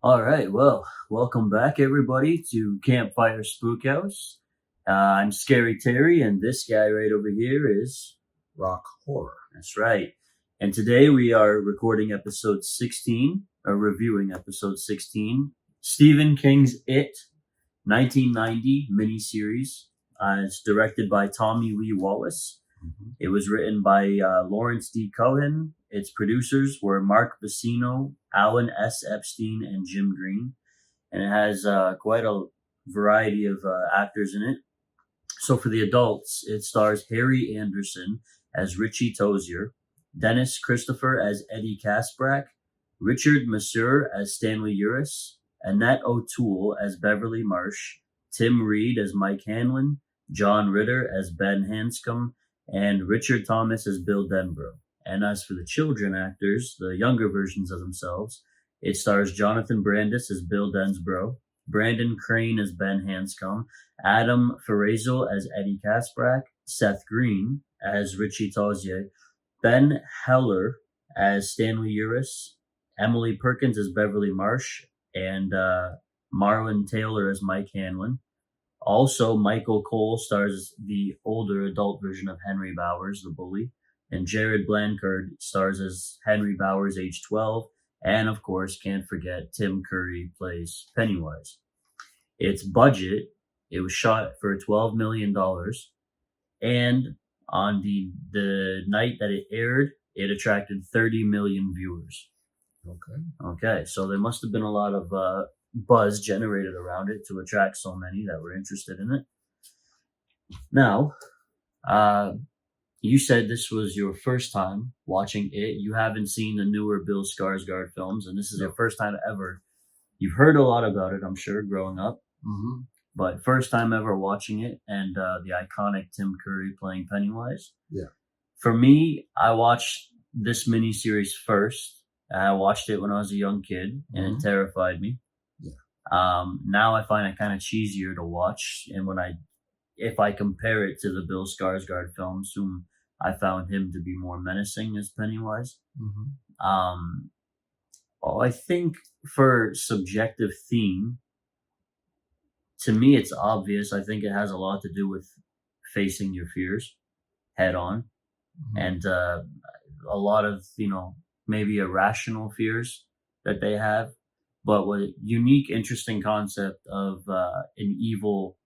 All right, well, welcome back, everybody, to Campfire Spookhouse. I'm Scary Terry, and this guy right over here is Rock horror. That's right. And today we are recording episode 16, or reviewing episode 16, Stephen King's It, 1990 miniseries. It's directed by Tommy Lee Wallace. It was written by Lawrence D. Cohen. Its producers were Mark Vecino, Alan S. Epstein, and Jim Green. And it has quite a variety of actors in it. So for the adults, it stars Harry Anderson as Richie Tozier, Dennis Christopher as Eddie Kasprak, Richard Masur as Stanley Uris, Annette O'Toole as Beverly Marsh, Tim Reed as Mike Hanlon, John Ritter as Ben Hanscom, and Richard Thomas as Bill Denbrough. And as for the children actors, the younger versions of themselves, it stars Jonathan Brandis as Bill Densborough, Brandon Crane as Ben Hanscom, Adam Farazel as Eddie Kasprak, Seth Green as Richie Tozier, Ben Heller as Stanley Uris, Emily Perkins as Beverly Marsh, and Marlon Taylor as Mike Hanlon. Also, Michael Cole stars the older adult version of Henry Bowers, the bully, and Jared Blanchard stars as Henry Bowers, age 12, and of course, can't forget Tim Curry plays Pennywise. Its budget, it was shot for $12 million, and on the night that it aired, it attracted 30 million viewers. Okay, so there must have been a lot of buzz generated around it to attract so many that were interested in it. Now, you said this was your first time watching it. You haven't seen the newer Bill Skarsgard films, and this is your first time ever. You've heard a lot about it, I'm sure, growing up. Mm-hmm. But first time ever watching it, and the iconic Tim Curry playing Pennywise. Yeah. For me, I watched this miniseries first. I watched it when I was a young kid, and it terrified me. Yeah. Now I find it kind of cheesier to watch, and if I compare it to the Bill Skarsgård films, whom I found him to be more menacing as Pennywise. I think for subjective theme, to me, it's obvious. I think it has a lot to do with facing your fears head on, and a lot of maybe irrational fears that they have. But what a unique, interesting concept of an evil,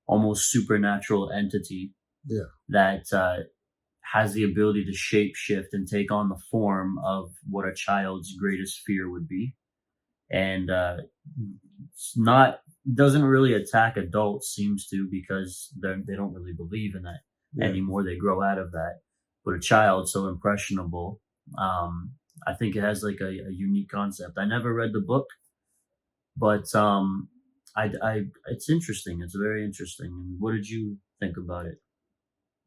almost supernatural entity that has the ability to shapeshift and take on the form of what a child's greatest fear would be. And doesn't really attack adults, seems to, because they don't really believe in that anymore. They grow out of that. But a child so impressionable, I think it has like a unique concept. I never read the book, but it's interesting. It's very interesting. And what did you think about it?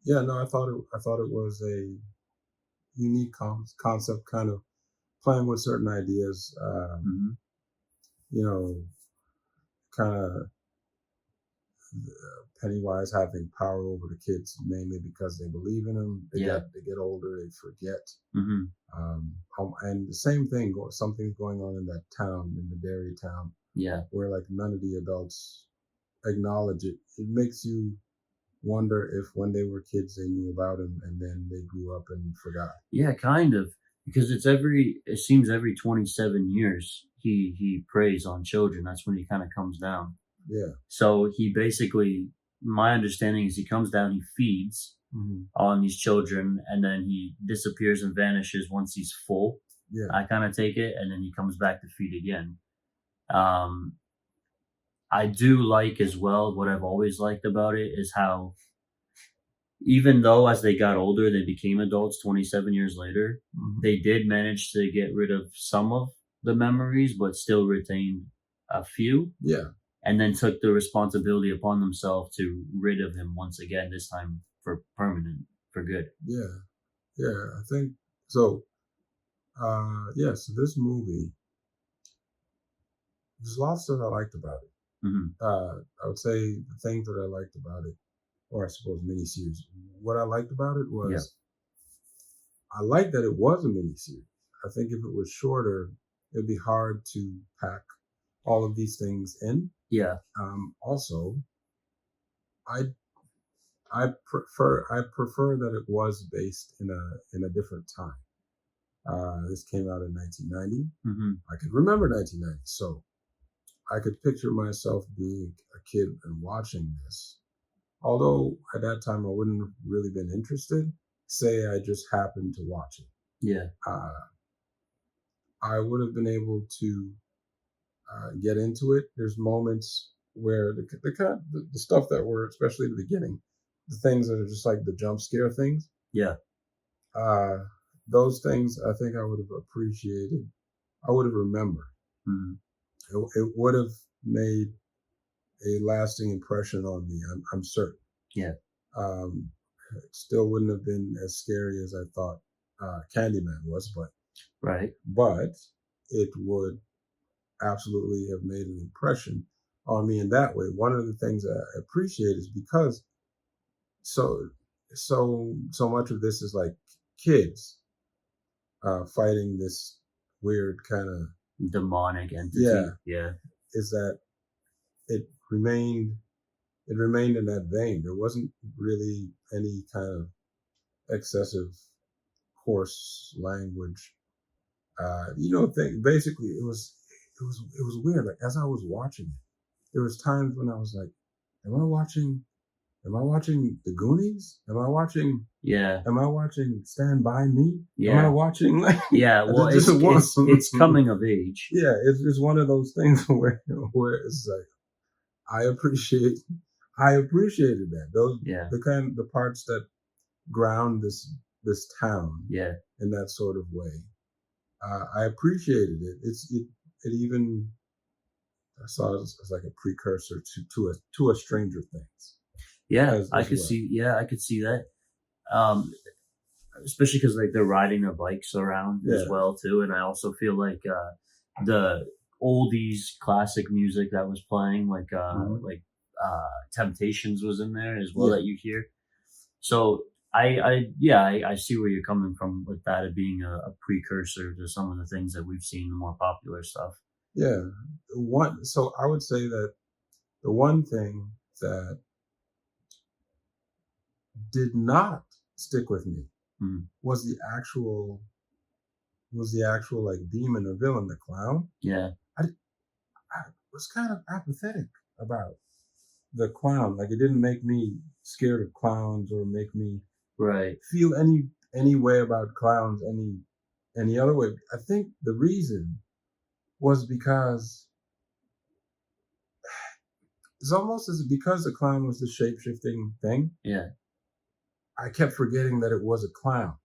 Yeah, no, I thought it was a unique concept, kind of playing with certain ideas. Kind of Pennywise having power over the kids mainly because they believe in him. They get older, they forget. And the same thing, something's going on in that town, in the Derry town. Yeah, where like none of the adults acknowledge it. It makes you wonder if when they were kids they knew about him and then they grew up and forgot. Yeah, kind of, because it seems every 27 years he preys on children. That's when he kind of comes down. Yeah. So he basically, my understanding is he comes down, he feeds on these children, and then he disappears and vanishes once he's full. Yeah. I kind of take it, and then he comes back to feed again. I do like as well, what I've always liked about it is how, even though as they got older, they became adults 27 years later, they did manage to get rid of some of the memories, but still retained a few. Yeah. And then took the responsibility upon themselves to rid of him once again, this time for permanent, for good. Yeah. Yeah, I think so. So this movie, there's a lot of stuff I liked about it. I would say the things that I liked about it, or I suppose miniseries. What I liked about it was, I liked that it was a miniseries. I think if it was shorter, it'd be hard to pack all of these things in. Yeah. Also, I prefer that it was based in a different time. This came out in 1990. Mm-hmm. I could remember 1990, so I could picture myself being a kid and watching this. Although at that time I wouldn't have really been interested. Say I just happened to watch it. Yeah. I would have been able to get into it. There's moments where the stuff that were, especially at the beginning, the things that are just like the jump scare things. Yeah. Those things I think I would have appreciated. I would have remembered. Mm-hmm. It would have made a lasting impression on me. I'm certain. Yeah. It still wouldn't have been as scary as I thought Candyman was, but right. But it would absolutely have made an impression on me in that way. One of the things I appreciate is because so much of this is like kids fighting this weird kind of demonic entity. Yeah. Is that it remained in that vein. There wasn't really any kind of excessive coarse language. Basically it was weird. Like as I was watching it, there was times when I was like, am I watching The Goonies? Am I watching Stand By Me? Yeah. Am I watching yeah, well it's coming of age. Yeah, it's one of those things where it's like I appreciated that. The parts that ground this town in that sort of way. I appreciated it. It even I saw it as like a precursor to a Stranger Things. Yeah, I could see that. Especially because like they're riding their bikes around as well too, and I also feel like the oldies classic music that was playing, like Temptations was in there as well that you hear. So I see where you're coming from with that, it being a precursor to some of the things that we've seen, the more popular stuff. Yeah. So I would say that the one thing that did not stick with me was the actual like demon or villain, the clown. Yeah. I was kind of apathetic about the clown. Like it didn't make me scared of clowns or make me feel any way about clowns any other way. I think the reason was because it's almost as because the clown was the shape-shifting thing. Yeah. I kept forgetting that it was a clown.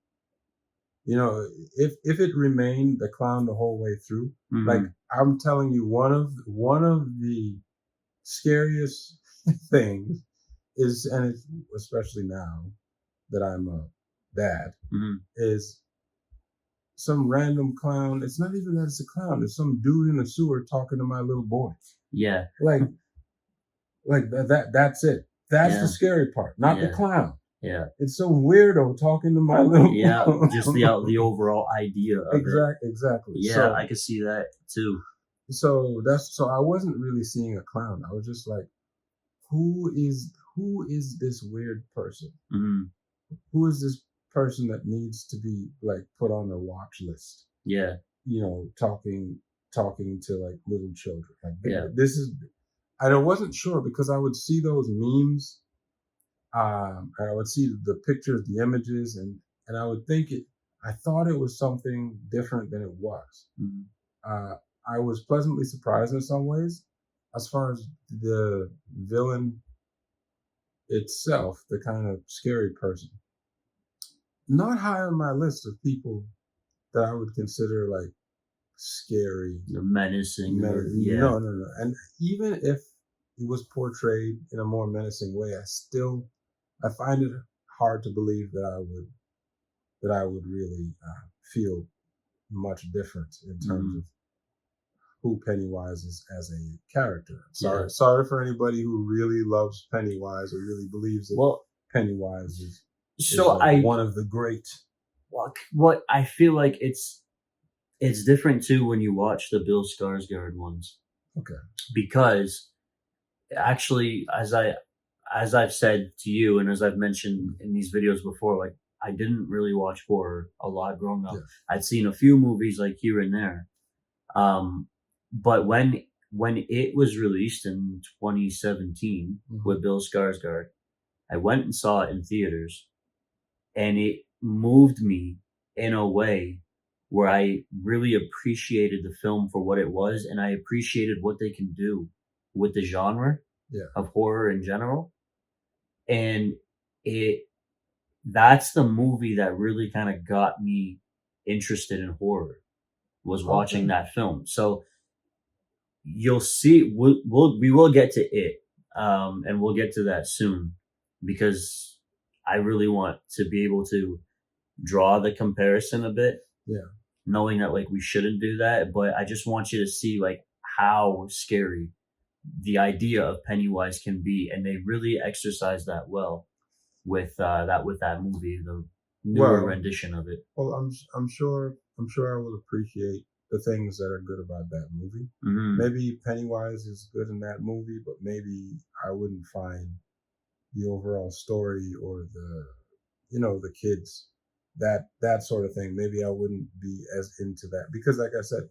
You know, if it remained the clown the whole way through, like I'm telling you, one of the scariest things is, and it's especially now that I'm a dad, is some random clown. It's not even that it's a clown. It's some dude in the sewer talking to my little boy. Yeah. Like that's it. That's the scary part, not the clown. Yeah. It's some weirdo talking to my little boy. Just the overall idea of it. Exactly. Yeah, so, I could see that too. So I wasn't really seeing a clown. I was just like, who is this weird person? Who is this person that needs to be like put on a watch list? Yeah. You know, talking to like little children. Like this is, and I wasn't sure because I would see those memes, and I would see the pictures, the images, and I would think I thought it was something different than it was. I was pleasantly surprised in some ways. As far as the villain itself, the kind of scary person, not high on my list of people that I would consider like scary, menacing. No. And even if it was portrayed in a more menacing way, I find it hard to believe that I would really feel much different in terms of who Pennywise is as a character. Sorry for anybody who really loves Pennywise or really believes that Pennywise is one of the great. What I feel like it's different too when you watch the Bill Skarsgard ones. Okay. Because actually, as I've said to you and as I've mentioned in these videos before, like I didn't really watch horror a lot growing up. Yeah. I'd seen a few movies like here and there. But when it was released in 2017 with Bill Skarsgard, I went and saw it in theaters, and it moved me in a way where I really appreciated the film for what it was, and I appreciated what they can do with the genre of horror in general. And that's the movie that really kind of got me interested in horror, was watching that film. So you'll see, we will get to it, and we'll get to that soon, because I really want to be able to draw the comparison a bit. Yeah. Knowing that like we shouldn't do that, but I just want you to see like how scary the idea of Pennywise can be, and they really exercise that well with that movie, the newer rendition of it. Well, I'm sure I will appreciate the things that are good about that movie. Maybe Pennywise is good in that movie, but maybe I wouldn't find the overall story or the kids, that sort of thing. Maybe I wouldn't be as into that, because like I said,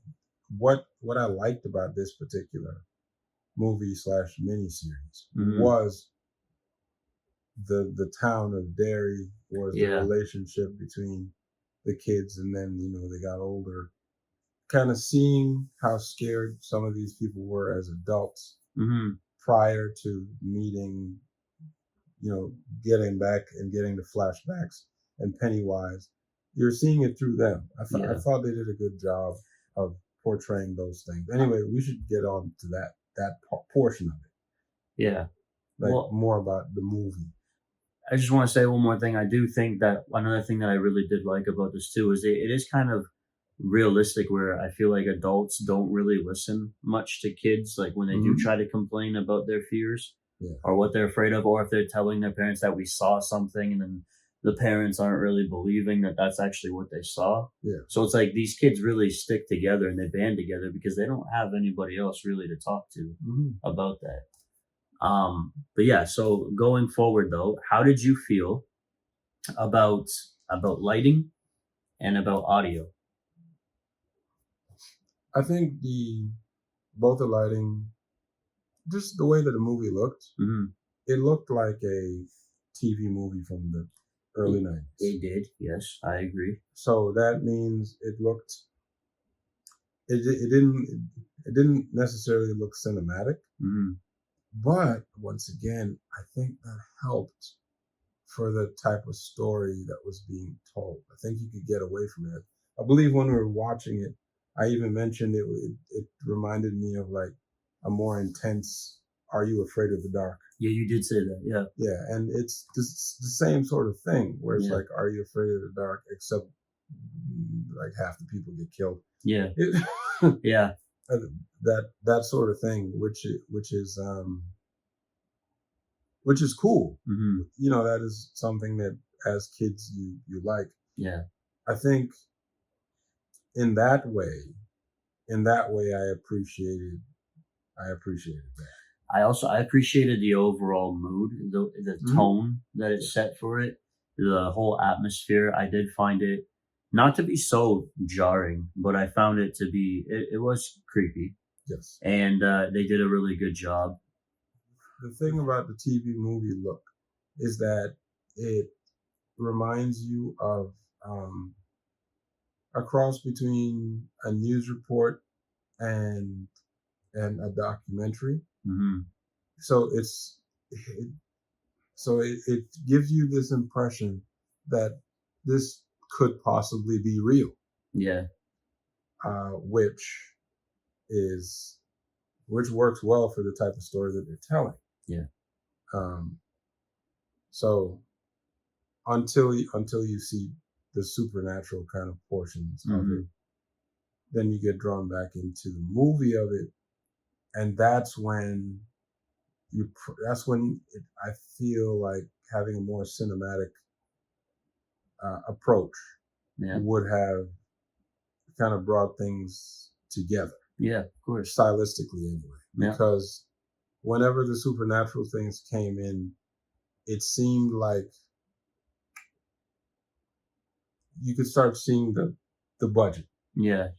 what I liked about this particular movie / miniseries was the town of Derry, was the relationship between the kids, and then they got older, kind of seeing how scared some of these people were as adults prior to meeting, getting back and getting the flashbacks and Pennywise. You're seeing it through them. I thought they did a good job of portraying those things. Anyway, we should get on to that portion of it. Yeah. More about the movie. I just want to say one more thing. I do think that another thing that I really did like about this too is it is kind of realistic, where I feel like adults don't really listen much to kids, like when they do try to complain about their fears or what they're afraid of, or if they're telling their parents that we saw something, and then the parents aren't really believing that that's actually what they saw. So it's like these kids really stick together and they band together because they don't have anybody else really to talk to about that. But yeah, so going forward though, how did you feel about lighting and about audio? I think both the lighting, just the way that the movie looked, it looked like a TV movie from the early 90s. It did, yes, I agree. So that means it didn't necessarily look cinematic, but once again, I think that helped for the type of story that was being told. I think you could get away from it. I believe when we were watching it, I even mentioned it reminded me of like a more intense Are You Afraid of the Dark? Yeah, you did say that, yeah. Yeah, and it's the same sort of thing, where it's like, Are You Afraid of the Dark? Except like half the people get killed. Yeah. Yeah. That sort of thing, which is cool. That is something that as kids you like. Yeah. I think in that way I appreciated that. I appreciated the overall mood, the tone that it set for it, the whole atmosphere. I did find it not to be so jarring, but I found it to be, it was creepy. Yes. And they did a really good job. The thing about the TV movie look is that it reminds you of a cross between a news report and a documentary. So it gives you this impression that this could possibly be real. Yeah. Which works well for the type of story that they're telling. Yeah. So until you see the supernatural kind of portions of it, then you get drawn back into the movie of it, and that's when I feel like having a more cinematic approach would have kind of brought things together. Yeah, of course. Stylistically, anyway. Yeah. Because whenever the supernatural things came in, it seemed like you could start seeing the budget. Yeah,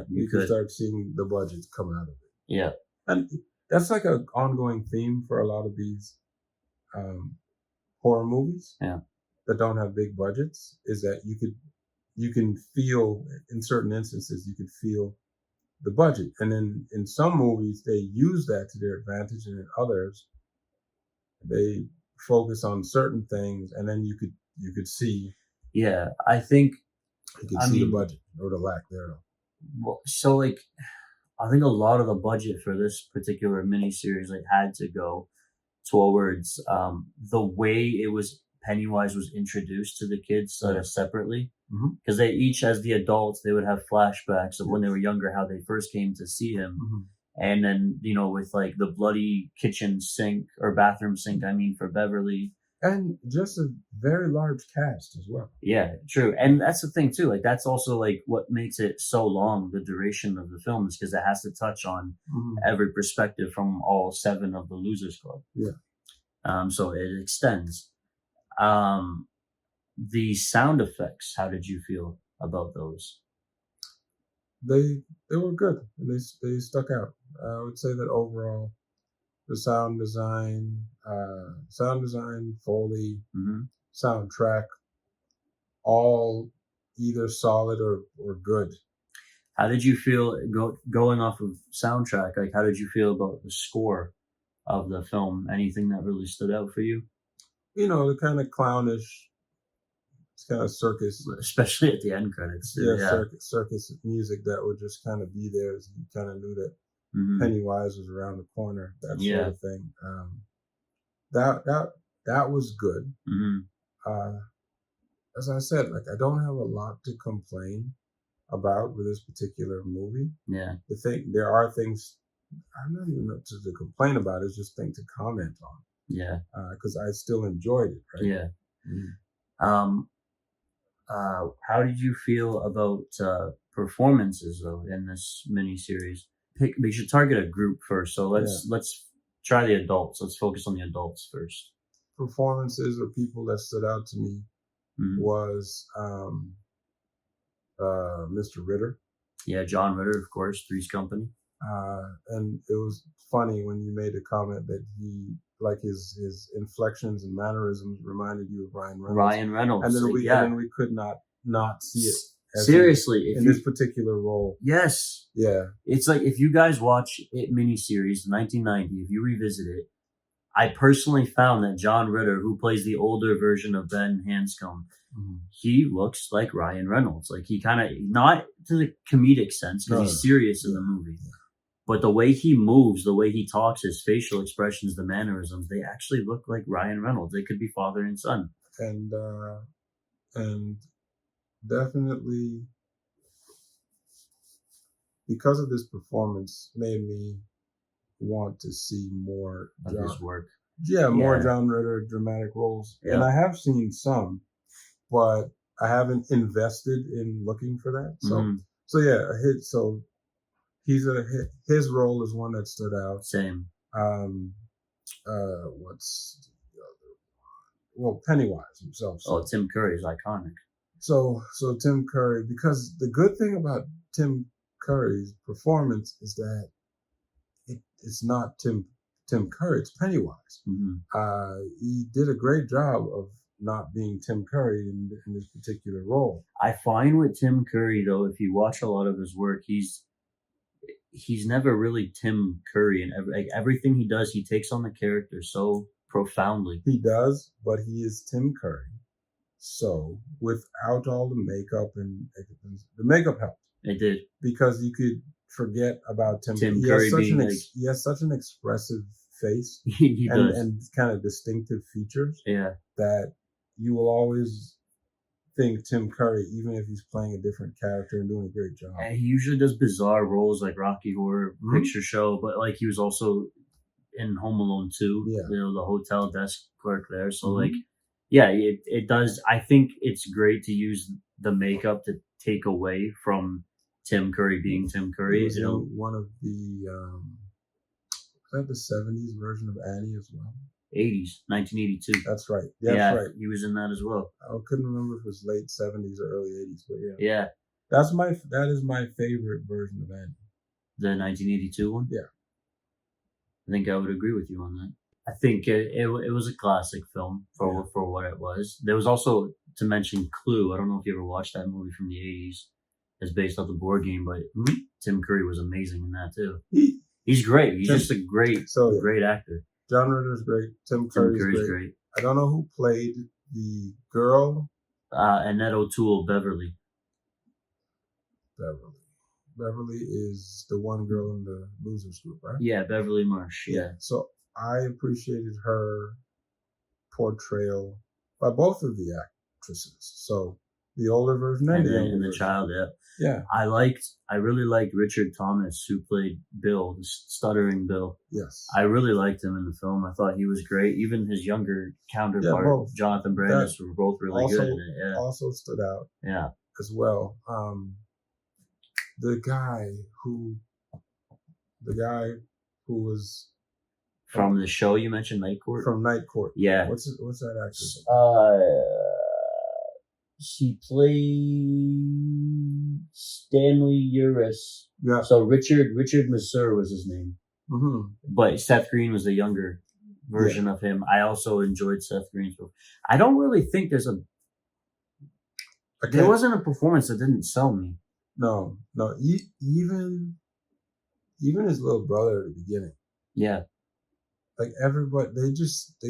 You could start seeing the budget come out of it. Yeah. And that's like an ongoing theme for a lot of these horror movies that don't have big budgets, is that you can feel, in certain instances, you could feel the budget. And then in some movies, they use that to their advantage, and in others, they focus on certain things, and then you could see. Yeah, I think you could see the budget or the lack thereof. Well, so like, I think a lot of the budget for this particular miniseries had to go towards the way it was Pennywise was introduced to the kids separately, because they each, as the adults, they would have flashbacks of when they were younger, how they first came to see him. And then, with the bloody kitchen sink or bathroom sink, for Beverly. And just a very large cast as well. Yeah, true. And that's the thing too. That's also what makes it so long, the duration of the film, is because it has to touch on every perspective from all 7 of the Losers Club. Yeah. So it extends. The sound effects, how did you feel about those? They were good. They stuck out. I would say that overall, the sound design, Foley, soundtrack, all either solid or good. How did you feel going off of soundtrack? How did you feel about the score of the film? Anything that really stood out for you? The kind of clownish, kind of circus, especially at the end credits. Yeah. Circus music that would just kind of be there, as you kind of knew that Pennywise was around the corner, that sort of thing. That was good. As I said, I don't have a lot to complain about with this particular movie. Yeah. There are things I'm not even to complain about. It's just things to comment on. Yeah. Because I still enjoyed it. Right? Yeah. How did you feel about performances though in this miniseries? We should target a group first, so let's try the adults. Let's focus on the adults first. Performances or people that stood out to me was Mr. Ritter. Yeah, John Ritter, of course, Three's Company. And it was funny when you made a comment that he, his inflections and mannerisms reminded you of Ryan Reynolds. And then we could not see it. Seriously, in this particular role. Yes. Yeah. It's if you guys watch it miniseries, 1990, if you revisit it, I personally found that John Ritter, who plays the older version of Ben Hanscom, he looks like Ryan Reynolds. He kind of, not to the comedic sense, because he's serious in the movie, but the way he moves, the way he talks, his facial expressions, the mannerisms, they actually look like Ryan Reynolds. They could be father and son. And definitely, because of this performance, made me want to see more of his work. Yeah, more John Ritter dramatic roles. Yeah. And I have seen some, but I haven't invested in looking for that. So his role is one that stood out. Same. What's the other one? Well, Pennywise himself. Tim Curry is iconic. So Tim Curry, because the good thing about Tim Curry's performance is that it's not Tim Curry, it's Pennywise. He did a great job of not being Tim Curry in this particular role. I find with Tim Curry, though, if you watch a lot of his work, he's never really Tim Curry, and everything he does, he takes on the character so profoundly. He does, but he is Tim Curry. So without all the makeup, and the makeup helped. It did, because you could forget about Tim Curry he has such an expressive face and kind of distinctive features. Yeah, that you will always think Tim Curry, even if he's playing a different character and doing a great job. And he usually does bizarre roles like Rocky Horror Picture Show, but he was also in Home Alone 2, the hotel desk clerk there. So it does. I think it's great to use the makeup to take away from Tim Curry being Tim Curry. He was in one of the was that the 70s version of Annie as well? 80s, 1982. That's right. That's right. He was in that as well. I couldn't remember if it was late 70s or early 80s, but yeah. Yeah. That is my favorite version of Annie. The 1982 one? Yeah. I think I would agree with you on that. I think it was a classic film for what it was. There was also, to mention, Clue. I don't know if you ever watched that movie from the 80s. It's based off the board game, but Tim Curry was amazing in that too. He's great. He's just a great actor. John Ritter's great. Tim Curry's great. I don't know who played the girl. Annette O'Toole, Beverly. Beverly is the one girl in the Losers Group, right? Yeah, Beverly Marsh. Yeah. So I appreciated her portrayal by both of the actresses. So the older version and the younger version. The child, yeah. I really liked Richard Thomas, who played Bill, the stuttering Bill. Yes. I really liked him in the film. I thought he was great. Even his younger counterpart, Jonathan Brandis, were both really good in it. Yeah. Also stood out. Yeah. As well. The guy who was from the show you mentioned, Night Court. From Night Court. Yeah. What's that actor's name? She played Stanley Uris. Yeah. So Richard Masur was his name. Mm-hmm. But Seth Green was the younger version of him. I also enjoyed Seth Green's performance. I don't really think there wasn't a performance that didn't sell me. No. Even his little brother at the beginning. Yeah. Like everybody, they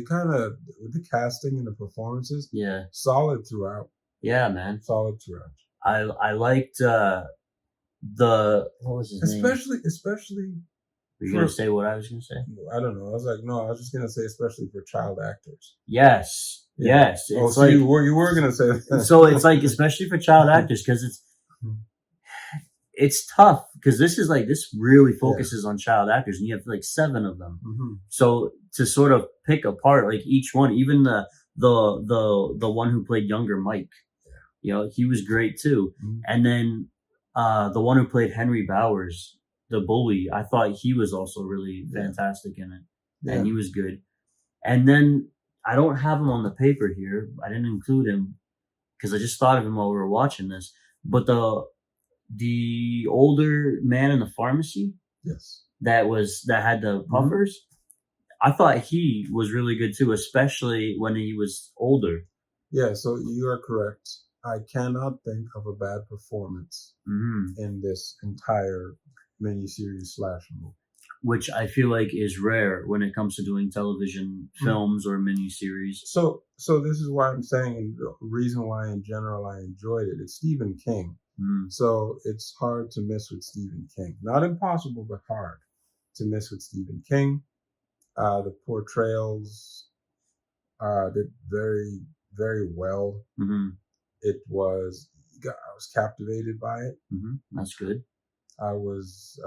kind of, with the casting and the performances. Yeah. Solid throughout. Yeah, man. Solid throughout. I liked what was his name? Especially. Were you gonna say what I was gonna say? I don't know. I was just gonna say especially for child actors. Yes. Yeah. Yes. It's so you were gonna say that. So it's like especially for child actors because it's tough because this really focuses on child actors and you have like 7 of them. Mm-hmm. So to sort of pick apart like each one, even the one who played younger Mike, he was great too. Mm-hmm. And then the one who played Henry Bowers, the bully, I thought he was also really fantastic in it, and he was good. And then I don't have him on the paper here. I didn't include him because I just thought of him while we were watching this. But the older man in the pharmacy, that had the puffers, I thought he was really good too, especially when he was older. Yeah, so you are correct. I cannot think of a bad performance in this entire miniseries / movie. Which I feel like is rare when it comes to doing television films or miniseries. So this is why I'm saying the reason why in general I enjoyed it. It's Stephen King. So it's hard to miss with Stephen King. Not impossible, but hard to miss with Stephen King. The portrayals did very, very well. Mm-hmm. I was captivated by it. Mm-hmm. That's good. I was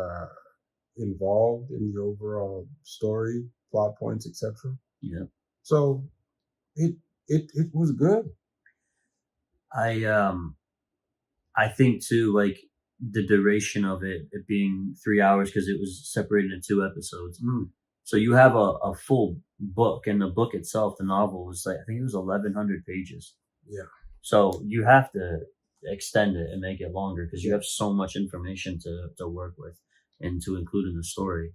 involved in the overall story, plot points, etc. Yeah. So it was good. I think too, like the duration of it being 3 hours because it was separated into 2 episodes. So you have a full book, and the book itself, the novel, was I think it was 1,100 pages. Yeah. So you have to extend it and make it longer because you have so much information to work with and to include in the story.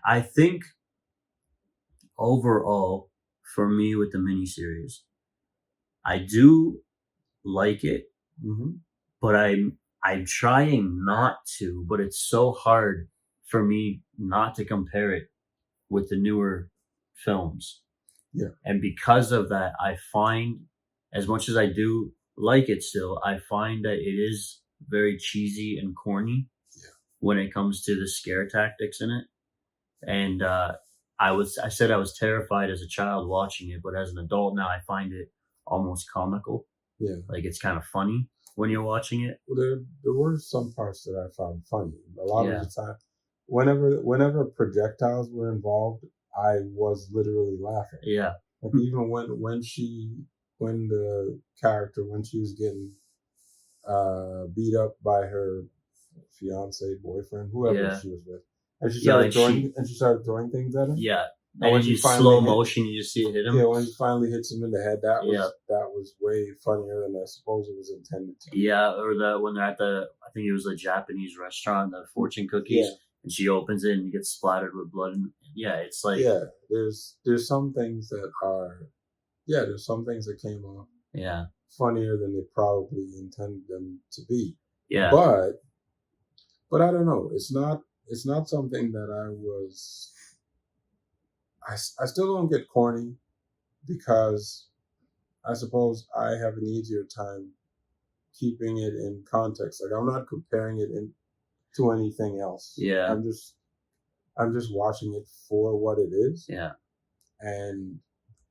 I think overall, for me with the miniseries, I do like it, but I'm trying not to, but it's so hard for me not to compare it with the newer films. Yeah. And because of that, I find, as much as I do like it still, I find that it is very cheesy and corny when it comes to the scare tactics in it. And I said I was terrified as a child watching it, but as an adult now, I find it almost comical. Yeah. Like it's kind of funny when you're watching it. Well, there were some parts that I found funny. A lot of the time, whenever projectiles were involved, I was literally laughing. Yeah. Like even when she was getting beat up by her fiance, boyfriend, whoever she was with, and she started throwing things at him. Yeah. And when in slow motion, you just see it hit him. Yeah, when he finally hits him in the head, that was way funnier than I suppose it was intended to. Yeah, or when they're at I think it was a Japanese restaurant, the fortune cookies, and she opens it and gets splattered with blood. And it's like there's some things that are there's some things that came off funnier than they probably intended them to be. Yeah, but I don't know. It's not something that I was. I still don't get corny because I suppose I have an easier time keeping it in context. Like I'm not comparing it to anything else. Yeah. I'm just watching it for what it is. Yeah. And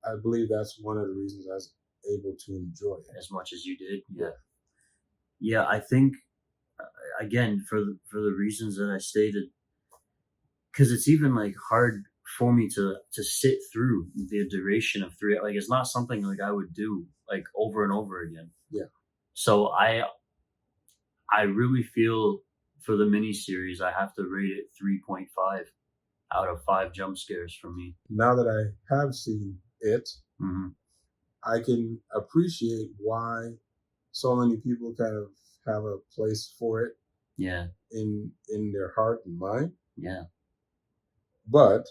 I believe that's one of the reasons I was able to enjoy it as much as you did. Yeah. Yeah, I think again for the reasons that I stated, because it's even like hard for me to sit through the duration of 3. Like it's not something like I would do like over and over again. Yeah. So I really feel for the miniseries I have to rate it 3.5 out of 5 jump scares for me. Now that I have seen it, I can appreciate why so many people kind of have a place for it. Yeah. In their heart and mind. Yeah. But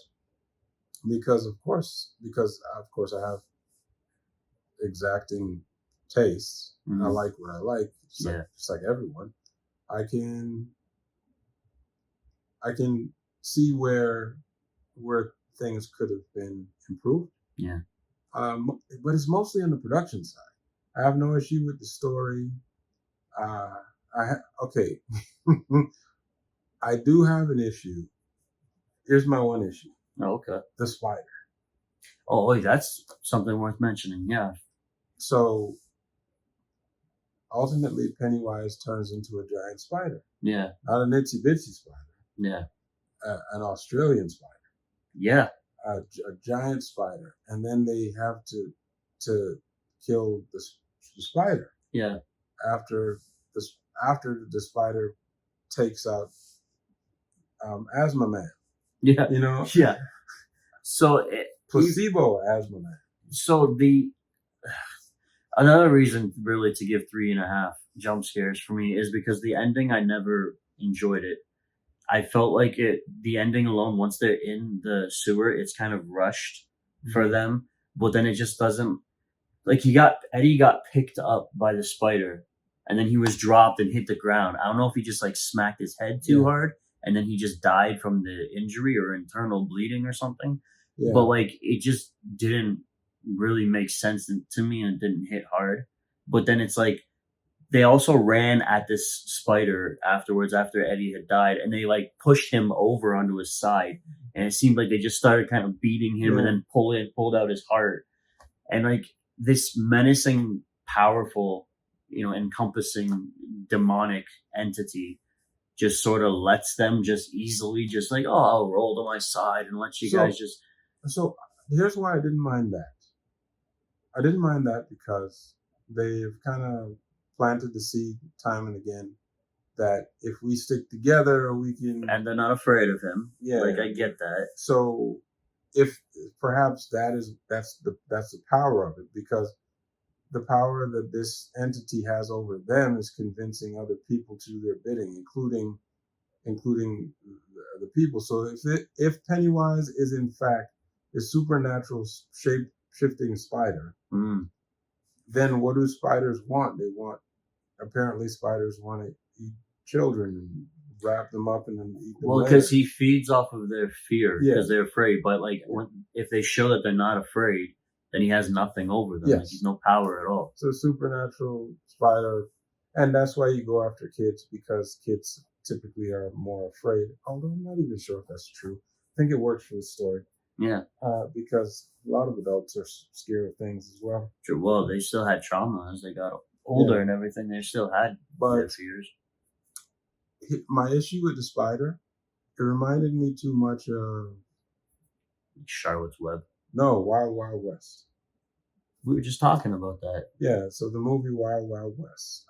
because of course I have exacting tastes. I like what I like, just like everyone. I can see where things could have been improved. Yeah. But it's mostly on the production side. I have no issue with the story. Okay. I do have an issue. Here's my one issue. Oh, okay. The spider. Oh, that's something worth mentioning. Yeah. So ultimately, Pennywise turns into a giant spider. Yeah. Not an itsy bitsy spider. Yeah. An Australian spider. Yeah. A giant spider, and then they have to kill the spider. Yeah. After the spider takes out Asthma Man. Yeah. You know. Yeah. So placebo Asthma Man. So another reason really to give 3.5 jump scares for me is because the ending, I never enjoyed it. I felt like the ending alone, once they're in the sewer, it's kind of rushed for them, but then it just doesn't, like Eddie got picked up by the spider and then he was dropped and hit the ground. I don't know if he just like smacked his head too hard and then he just died from the injury or internal bleeding or something. Yeah. But like, it just didn't really make sense to me and it didn't hit hard. But then it's like, they also ran at this spider afterwards after Eddie had died and they like pushed him over onto his side. And it seemed like they just started kind of beating him and then pulled out his heart. And like this menacing, powerful, encompassing demonic entity just sort of lets them just easily just like, oh, I'll roll to my side and let you guys just. So here's why I didn't mind that. I didn't mind that because they've kind of planted the seed time and again that if we stick together, we can. And they're not afraid of him. Yeah, like I get that. So, if perhaps that's the power of it, because the power that this entity has over them is convincing other people to do their bidding, including the people. So if Pennywise is in fact a supernatural shape shifting spider. Then what do spiders want? Apparently spiders want to eat children and wrap them up and then eat them. Well, because he feeds off of their fear because they're afraid. But like, if they show that they're not afraid, then he has nothing over them. Yes. Like, he's no power at all. It's a supernatural spider. And that's why you go after kids, because kids typically are more afraid. Although I'm not even sure if that's true. I think it works for the story. Yeah. Because a lot of adults are scared of things as well. Sure. Well, they still had trauma as they got older and everything. They still had their fears. My issue with the spider, it reminded me too much of Charlotte's Web. No, Wild Wild West. We were just talking about that. Yeah, so the movie Wild Wild West.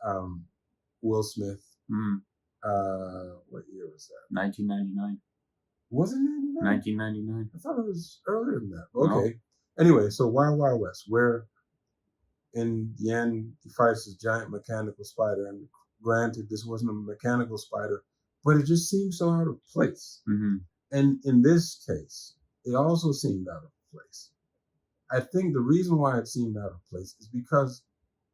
Will Smith. Mm. What year was that? 1999. Was it 99? 1999. I thought it was earlier than that. Okay. No. Anyway, so Wild Wild West, where in the end he fights this giant mechanical spider, and granted, this wasn't a mechanical spider, but it just seemed so out of place. Mm-hmm. And in this case, it also seemed out of place. I think the reason why it seemed out of place is because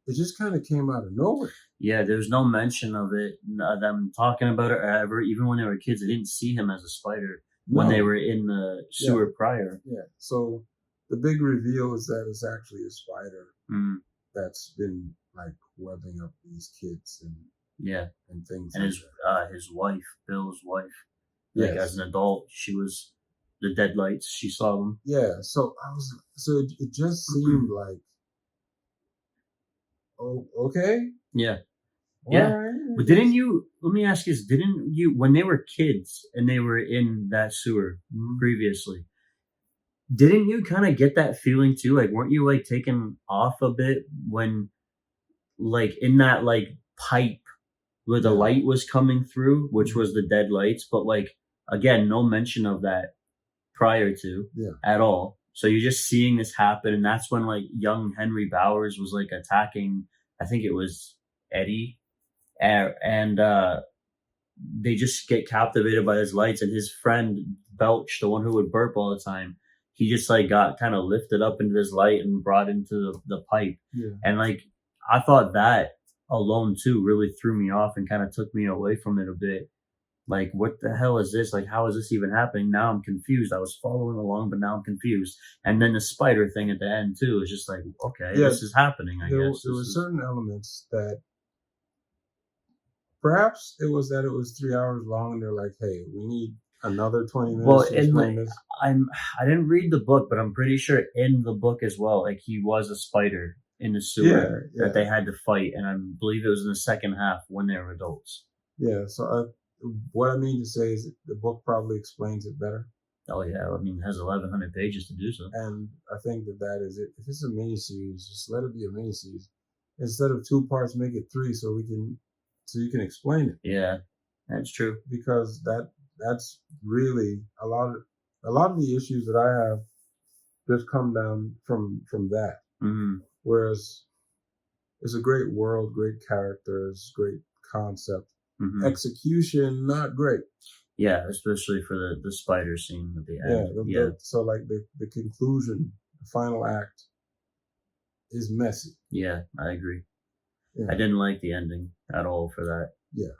it just kind of came out of nowhere. Yeah, there's no mention of it, them talking about it ever. Even when they were kids, they didn't see him as a spider when they were in the sewer prior. Yeah, so the big reveal is that it's actually a spider that's been like webbing up these kids and things. And like his wife, Bill's wife, like as an adult, she was the deadlights. She saw them. Yeah, so it just seemed like, oh, okay. Yeah. Yeah. Right. But let me ask you this, didn't you, when they were kids and they were in that sewer previously, didn't you kind of get that feeling too? Like, weren't you like taken off a bit when, like, in that like pipe where the light was coming through, which was the dead lights, but like, again, no mention of that prior to at all. So you're just seeing this happen, and that's when like young Henry Bowers was like attacking, I think it was Eddie, and they just get captivated by his lights, and his friend Belch, the one who would burp all the time, he just like got kind of lifted up into this light and brought into the pipe. And like, I thought that alone too really threw me off and kind of took me away from it a bit. Like, what the hell is this? Like, how is this even happening? Now I'm confused. I was following along, but now I'm confused. And then the spider thing at the end too is just like, okay, this is happening, I guess. There were certain elements that perhaps it was 3 hours long, and they're like, hey, we need another 20 minutes to explain this. I didn't read the book, but I'm pretty sure in the book as well, like, he was a spider in the sewer that they had to fight, and I believe it was in the second half when they were adults. Yeah, so what I mean to say is the book probably explains it better. Oh yeah, I mean, it has 1,100 pages to do so. And I think that is it. If it's a miniseries, just let it be a miniseries. Instead of 2 parts, make it 3 so you can explain it. Yeah, that's true. Because that's really a lot of the issues that I have just come down from that. Mm-hmm. Whereas it's a great world, great characters, great concept. Mm-hmm. Execution, not great. Yeah, especially for the spider scene at the end. So like the conclusion, the final act is messy. Yeah, I agree. Yeah. I didn't like the ending at all for that. Yeah.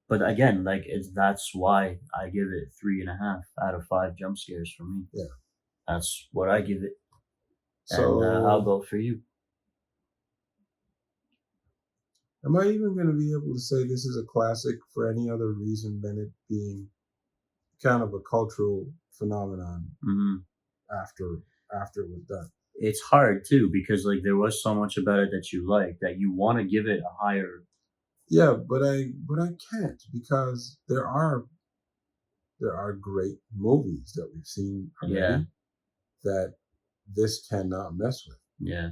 But again, like, that's why I give it 3.5 out of 5 jump scares for me. Yeah. That's what I give it. So and I'll go for you. Am I even going to be able to say this is a classic for any other reason than it being kind of a cultural phenomenon after it was done? It's hard too, because like, there was so much about it that you like that you want to give it a higher. Yeah, but I can't, because there are great movies that we've seen already that this cannot mess with. Yeah.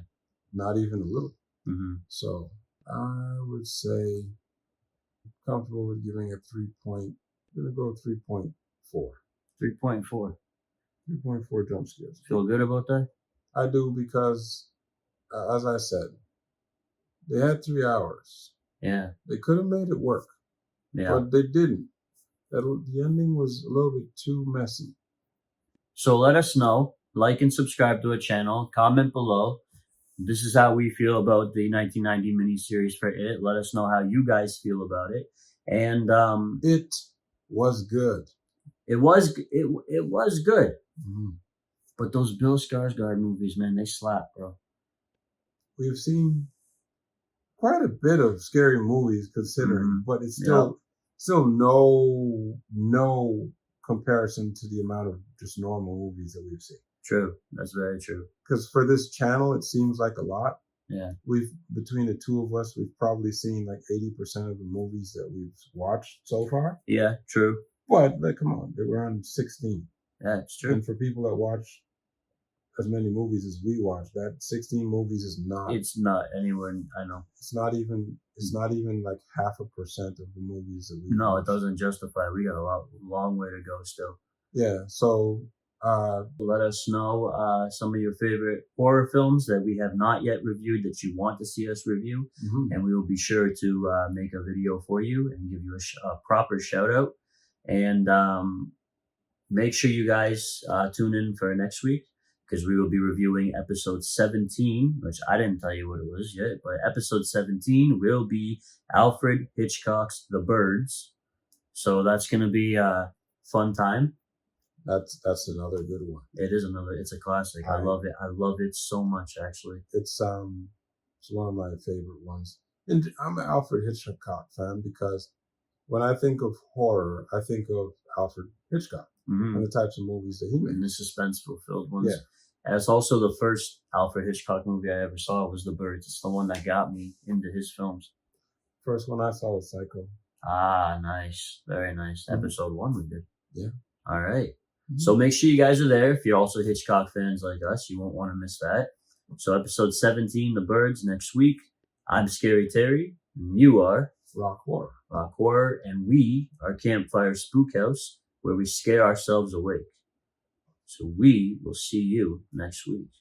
Not even a little. Mm-hmm. So I would say I'm comfortable with giving it 3 point. I'm gonna go 3.4. 3.4. 3.4 jump scares. Feel good about that? I do, because as I said, they had 3 hours. Yeah. They could have made it work. Yeah. But they didn't. The ending was a little bit too messy. So let us know. Like and subscribe to our channel. Comment below. This is how we feel about the 1990 miniseries for It. Let us know how you guys feel about it. And it was good. It was good. Mm-hmm. But those Bill Skarsgard movies, man, they slap, bro. We've seen quite a bit of scary movies, considering, but it's still no comparison to the amount of just normal movies that we've seen. True. That's very true. Because for this channel, it seems like a lot. Yeah. Between the two of us, we've probably seen like 80% of the movies that we've watched so far. Yeah, true. But like, come on, we're on 16. Yeah, it's true. And for people that watch as many movies as we watch. That 16 movies is not. It's not anywhere. I know. It's not even like 0.5% of the movies that we. No, watch. it doesn't justify. We got a long way to go still. Yeah. So. Let us know some of your favorite horror films that we have not yet reviewed that you want to see us review, and we will be sure to make a video for you and give you a proper shout out. And make sure you guys tune in for next week, because we will be reviewing episode 17, which I didn't tell you what it was yet, but episode 17 will be Alfred Hitchcock's The Birds. So that's going to be a fun time. That's another good one. It's a classic. I love it. I love it so much, actually. It's one of my favorite ones. And I'm an Alfred Hitchcock fan because when I think of horror, I think of Alfred Hitchcock and the types of movies that he made. And the suspenseful filled ones. Yeah. And it's also the first Alfred Hitchcock movie I ever saw was The Birds. It's the one that got me into his films. First one I saw was Psycho. Ah, nice. Very nice. Episode 1 we did. Yeah. All right. So make sure you guys are there. If you're also Hitchcock fans like us, you won't want to miss that. So episode 17, The Birds, next week. I'm Scary Terry. And you are Rock Horror. Rock Horror. And we are Campfire Spookhouse, where we scare ourselves awake. So we will see you next week.